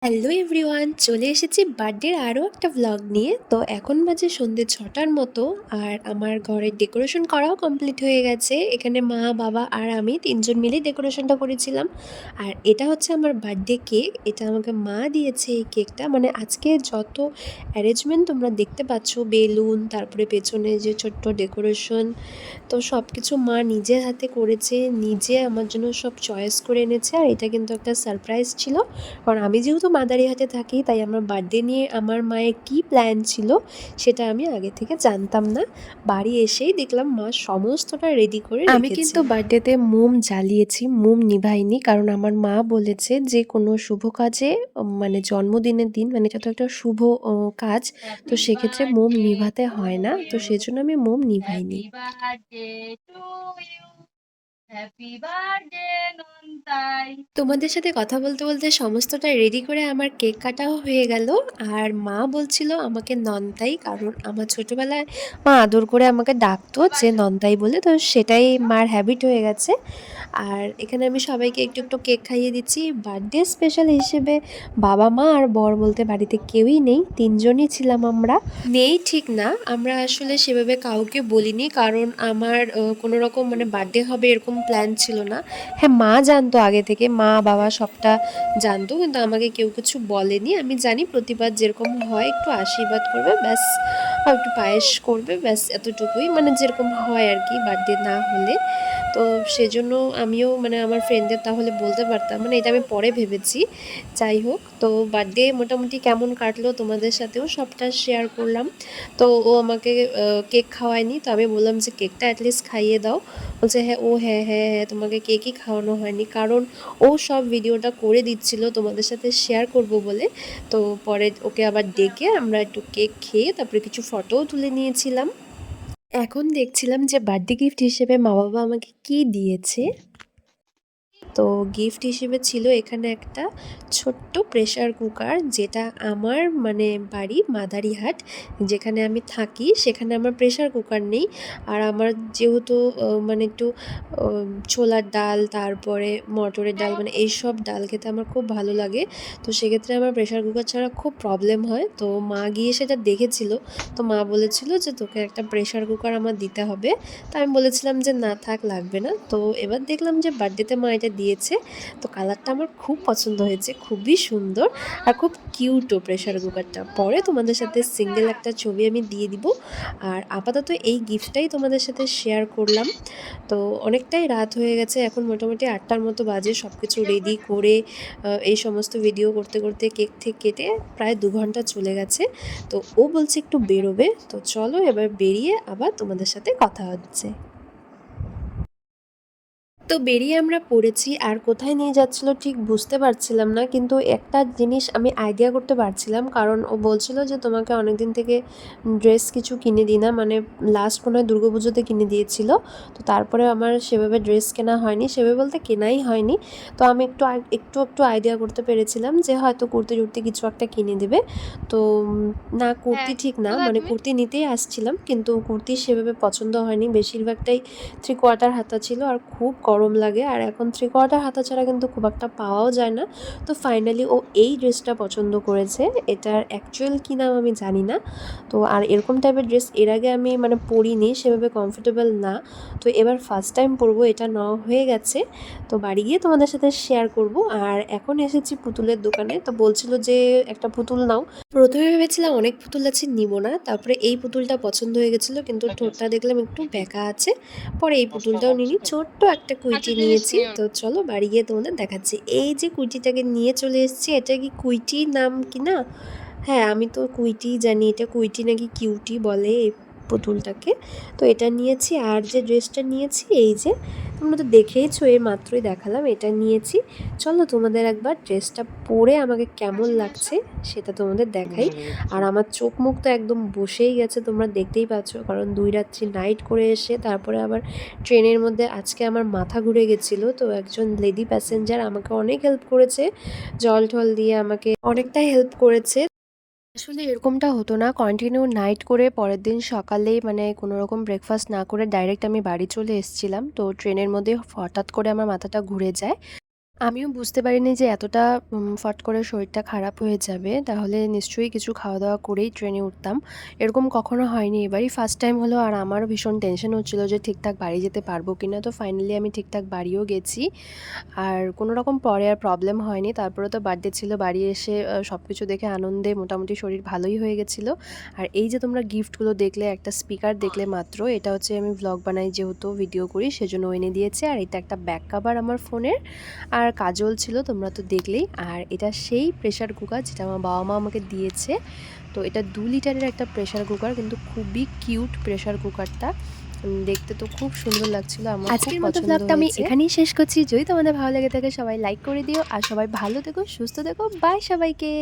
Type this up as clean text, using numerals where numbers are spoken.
Hello everyone, চলে এসেছি বার্থডের আরও একটা ভ্লগ নিয়ে। তো এখন বাজে সন্ধ্যে 6টার মতো, আর আমার ঘরের ডেকোরেশন করাও কমপ্লিট হয়ে গেছে। এখানে মা, বাবা আর আমি তিনজন মিলে ডেকোরেশনটা করেছিলাম। আর এটা হচ্ছে আমার বার্থডে কেক। এটা আমাকে মা দিয়েছে এই কেকটা। মানে আজকে যত অ্যারেঞ্জমেন্ট তোমরা দেখতে পাচ্ছ, বেলুন, তারপরে পেছনে যে ছোট্ট ডেকোরেশন, তো সব কিছু মা নিজের হাতে করেছে, নিজে আমার জন্য সব চয়েস করে এনেছে। আর এটা কিন্তু একটা সারপ্রাইজ ছিল, কারণ আমি যেহেতু মাদারিহাটে থাকি, তাই আমার বার্থডে নিয়ে আমার মায়ের কী প্ল্যান ছিল সেটা আমি আগে থেকে জানতাম না। বাড়ি এসেই দেখলাম মা সমস্তটা রেডি করে রেখেছে। আমি কিন্তু বার্থডেতে মোম জ্বালিয়েছি, মোম নিভাইনি, কারণ আমার মা বলেছে যে কোনো শুভ কাজে মানে জন্মদিনের দিন, মানে এটা তো একটা শুভ কাজ, তো হ্যাপি সেক্ষেত্রে মোম বার্থডে নিভাতে টু হয় না, তো ইউ, সেজন্য আমি মোম নিভাইনি। Happy birthday to you, happy birthday Nontai. তোমাদের সাথে কথা বলতে বলতে সমস্তটা রেডি করে আমার কেক কাটাও হয়ে গেল। আর মা বলছিল আমাকে নন্তাই, কারণ আমার ছোটবেলায় মা আদর করে আমাকে ডাকতো যে নন্তাই বলে, তো সেটাই মার হ্যাবিট হয়ে গেছে। আর এখানে আমি সবাইকে একটু একটু কেক খাইয়ে দিচ্ছি। বার্থডে স্পেশাল হিসেবে বাবা, মা আর বর বলতে বাড়িতে কেউই নেই, তিনজনই ছিলাম আমরা। নেই ঠিক না, আমরা আসলে সেভাবে কাউকে বলিনি, কারণ আমার কোনো রকম মানে বার্থডে হবে এরকম প্ল্যান ছিল না। হ্যাঁ, মা জানতো আগে থেকে, মা বাবা সবটা জানতো, কিন্তু আমাকে কেউ কিছু বলেনি। আমি জানি প্রতিবার যেরকম হয় একটু আশীর্বাদ করবে ব্যাস, আর একটু পায়েস করবে ব্যাস, এতটুকুই, মানে যেরকম হয় আর কি বার্থডে না হলে। তো সেজন্য আমিও মানে আমার ফ্রেন্ডদের তাহলে বলতে পারতাম, মানে এটা আমি পরে ভেবেছি। যাই হোক, তো বার্থডে মোটামুটি কেমন কাটলো তোমাদের সাথেও সবটা শেয়ার করলাম। তো ও আমাকে কেক খাওয়ায়নি, তো আমি বললাম যে কেকটা অ্যাটলিস্ট খাইয়ে দাও। বলছে হ্যাঁ, ও হ্যাঁ হ্যাঁ হ্যাঁ, তোমাকে কেকই খাওয়ানো হয়নি, কারণ ও সব ভিডিওটা করে দিচ্ছিল তোমাদের সাথে শেয়ার করব বলে। তো পরে ওকে আবার ডেকে আমরা একটু কেক খেয়ে তারপরে কিছু ফটোও তুলে নিয়েছিলাম। এখন দেখছিলাম যে বার্থডে গিফট হিসেবে মা বাবা আমাকে কী দিয়েছে। তো গিফট হিসেবে ছিল এখানে একটা ছোট্ট প্রেশার কুকার, যেটা আমার মানে বাড়ি মাদারিহাট, যেখানে আমি থাকি সেখানে আমার প্রেশার কুকার নেই। আর আমার যেহেতু মানে একটু ছোলার ডাল, তারপরে মটরের ডাল, মানে এইসব ডাল খেতে আমার খুব ভালো লাগে। তো সেক্ষেত্রে আমার প্রেশার কুকার ছাড়া খুব প্রবলেম হয়। তো মা গিয়ে সেটা দেখেছিল, তো মা বলেছিল যে তোকে একটা প্রেশার কুকার আমার দিতে হবে। তো আমি বলেছিলাম যে না থাক, লাগবে না। তো এবার দেখলাম যে বার্থডেতে মা এটা দিয়েছে। তো কালারটা আমার খুব পছন্দ হয়েছে, খুবই সুন্দর আর খুব কিউটও প্রেশার কুকারটা। পরে তোমাদের সাথে সিঙ্গেল একটা ছবি আমি দিয়ে দিব। আর আপাতত এই গিফটটাই তোমাদের সাথে শেয়ার করলাম। তো অনেকটাই রাত হয়ে গেছে, এখন মোটামুটি 8টার মতো বাজে। সব কিছু রেডি করে এই সমস্ত ভিডিও করতে করতে কেক থেকে কেটে প্রায় 2 ঘন্টা চলে গেছে। তো ও বলছে একটু বেরোবে, তো চলো এবার বেরিয়ে আবার তোমাদের সাথে কথা হচ্ছে। তো বেরিয়ে আমরা পড়েছি, আর কোথায় নিয়ে যাচ্ছিল ঠিক বুঝতে পারছিলাম না, কিন্তু একটা জিনিস আমি আইডিয়া করতে পারছিলাম, কারণ ও বলছিল যে তোমাকে অনেক দিন থেকে ড্রেস কিছু কিনে দিই না, মানে লাস্ট মনে হয় দুর্গাপুজোতে কিনে দিয়েছিল। তো তারপরে আমার সেভাবে ড্রেস কেনা হয়নি, সেভাবে বলতে কেনাই হয়নি। তো আমি একটু একটু একটু আইডিয়া করতে পেরেছিলাম যে হয়তো কুর্তি টুর্তি কিছু একটা কিনে দেবে। তো না, হ্যাঁ, কুর্তি ঠিক না, একটু মানে লাগবে। কুর্তি নিতেই আসছিলাম, কিন্তু কুর্তি সেভাবে পছন্দ হয়নি, বেশিরভাগটাই 3/4 হাতা ছিল, আর খুব গরম লাগে, আর এখন 3/4 হাতা ছাড়া কিন্তু খুব একটা পাওয়াও যায় না। তো ফাইনালি ও এই ড্রেসটা পছন্দ করেছে। এটার অ্যাকচুয়াল কী নাম আমি জানি না। তো আর এরকম টাইপের ড্রেস এর আগে আমি মানে পরিনি, সেভাবে কমফোর্টেবল না। তো এবার ফার্স্ট টাইম পরবো, এটা নেওয়া হয়ে গেছে। তো বাড়ি গিয়ে তোমাদের সাথে শেয়ার করব। আর এখন এসেছি পুতুলের দোকানে, তো বলছিল যে একটা পুতুল নাও। প্রথমে ভেবেছিলাম অনেক পুতুল আছে, নিব না, তারপরে এই পুতুলটা পছন্দ হয়ে গেছিলো, কিন্তু ঠোঁটটা দেখলাম একটু বেঁকা আছে। পরে এই পুতুলটাও নিনি, ছোট্ট একটা আচ্ছা, কুইটি জিনিস নিয়েছি। নিও তো চলো বাড়ি গিয়ে তোমাদের দেখাচ্ছি। এই যে কুইটিটাকে নিয়ে চলে এসেছি, এটা কি কুইটি নাম কি না? হ্যাঁ, আমি তো কুইটি জানি, এটা কুইটি নাকি কিউটি বলে এই পুতুলটাকে। তো এটা নিয়েছি, আর যে ড্রেসটা নিয়েছি এই যে তোমরা তো দেখেইছো, এই মাত্রই দেখালাম, এটা নিয়েছি। চলো তোমাদের একবার ড্রেসটা পরে আমাকে কেমন লাগছে সেটা তোমাদের দেখাই। আর আমার চোখ মুখ তো একদম বসেই গেছে, তোমরা দেখতেই পাচ্ছ, কারণ 2 রাত্রি নাইট করে এসে তারপরে আবার ট্রেনের মধ্যে আজকে আমার মাথা ঘুরে গেছিলো। তো একজন লেডি প্যাসেঞ্জার আমাকে অনেক হেল্প করেছে, জল টল দিয়ে আমাকে অনেকটাই হেল্প করেছে। আসলে এরকমটা হতো না, কন্টিনিউ নাইট করে পরের দিন সকালেই মানে কোনো রকম ব্রেকফাস্ট না করে ডাইরেক্ট আমি বাড়ি চলে এসেছিলাম। তো ট্রেনের মধ্যে হঠাৎ করে আমার মাথাটা ঘুরে যায়। আমিও বুঝতে পারিনি যে এতটা ফট করে শরীরটা খারাপ হয়ে যাবে। তাহলে নিশ্চয়ই কিছু খাওয়া-দাওয়া করেই ট্রেনে উঠতাম। এরকম কখনো হয়নি। এবারই ফার্স্ট টাইম হলো আর আমারও ভীষণ টেনশন হচ্ছিল যে ঠিকঠাক বাড়ি যেতে পারবো কিনা। তো ফাইনালি আমি ঠিকঠাক বাড়িও গেছি। আর কোনো রকম পরে আর প্রবলেম হয়নি। তারপরে তো বার্থডে ছিল। বাড়ি এসে সবকিছু দেখে আনন্দে মোটামুটি শরীর ভালোই হয়ে গেছিলো। আর এই যে তোমরা গিফটগুলো দেখলে, একটা স্পিকার দেখলে মাত্র, এটা হচ্ছে আমি ভ্লগ বানাই যেহেতু, ভিডিও করি সেজন্য ও এনে দিয়েছে। আর এটা একটা ব্যাক কভার আমার ফোনের। আর কাজল ছিল তোমরা তো দেখলেই। আর এটা সেই প্রেসার কুকার যেটা আমার বাবা-মা আমাকে দিয়েছে। তো এটা 2 লিটারের একটা প্রেসার কুকার, কিন্তু খুবই কিউট প্রেসার কুকারটা। দেখতে তো খুব সুন্দর লাগছিল। আমার খুব আজকের মতো পছন্দ ব্লগটা আমি হয়েছে। এখানেই শেষ করছি। যদি তোমাদের ভালো লেগে থাকে সবাই লাইক করে দিও আর সবাই ভালো থেকো, সুস্থ থেকো। বাই সবাইকে।